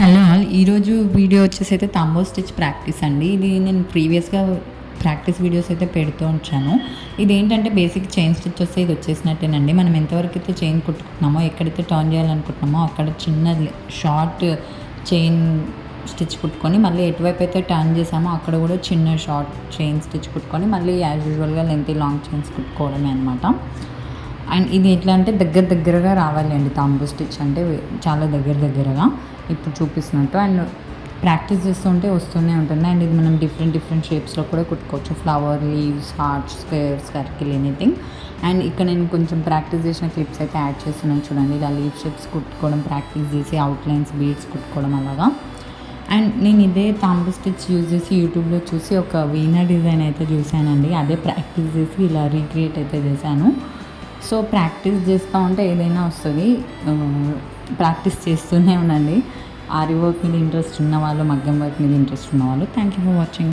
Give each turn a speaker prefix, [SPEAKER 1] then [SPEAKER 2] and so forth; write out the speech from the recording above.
[SPEAKER 1] Hello all ఈరోజు video వచ్చేసి అయితే తంబో స్టిచ్ ప్రాక్టీస్ అండి. ఇది నేను ప్రీవియస్గా ప్రాక్టీస్ వీడియోస్ అయితే పెడుతూ ఉంచాను. ఇదేంటంటే బేసిక్ చైన్ స్టిచ్ వస్తే ఇది వచ్చేసినట్టేనండి. మనం ఎంతవరకు అయితే చైన్ కుట్టుకుంటున్నామో, ఎక్కడైతే టర్న్ చేయాలనుకుంటున్నామో అక్కడ చిన్న షార్ట్ చైన్ స్టిచ్ కుట్టుకొని, మళ్ళీ ఎటువైపు అయితే టర్న్ చేసామో అక్కడ కూడా చిన్న షార్ట్ చైన్ స్టిచ్ కుట్టుకొని, మళ్ళీ యాజ్ యూజువల్గా లెంతీ లాంగ్ చైన్స్ కుట్టుకోవడమే అనమాట. అండ్ ఇది ఎట్లా అంటే దగ్గరగా రావాలి అండి. తంబో స్టిచ్ అంటే చాలా దగ్గరగా ఇప్పుడు చూపిస్తున్నట్టు. అండ్ ప్రాక్టీస్ చేస్తుంటే వస్తూనే ఉంటుంది. అండ్ ఇది మనం డిఫరెంట్ షేప్స్లో కూడా కుట్టుకోవచ్చు. Flower, leaves, heart, square, circle, anything. And ఇక్కడ నేను కొంచెం ప్రాక్టీస్ చేసిన క్లిప్స్ అయితే యాడ్ చేస్తున్నాను చూడండి. ఇలా లీవ్ షేప్స్ కుట్టుకోవడం ప్రాక్టీస్ చేసి, అవుట్లైన్స్, బీడ్స్ కుట్టుకోవడం అలాగా. అండ్ నేను ఇదే తంబో స్టిచ్ యూజ్ చేసి యూట్యూబ్లో చూసి ఒక వీణా డిజైన్ అయితే చూశానండి. అదే ప్రాక్టీస్ చేసి ఇలా రీక్రియేట్ అయితే చేశాను. సో ప్రాక్టీస్ చేస్తూ ఉంటే ఏదైనా వస్తుంది. ప్రాక్టీస్ చేస్తూనే ఉండండి. ఆరి వర్క్ మీద ఇంట్రెస్ట్ ఉన్నవాళ్ళు, మగ్గం వర్క్ మీద ఇంట్రెస్ట్ ఉన్నవాళ్ళు. Thank you for watching.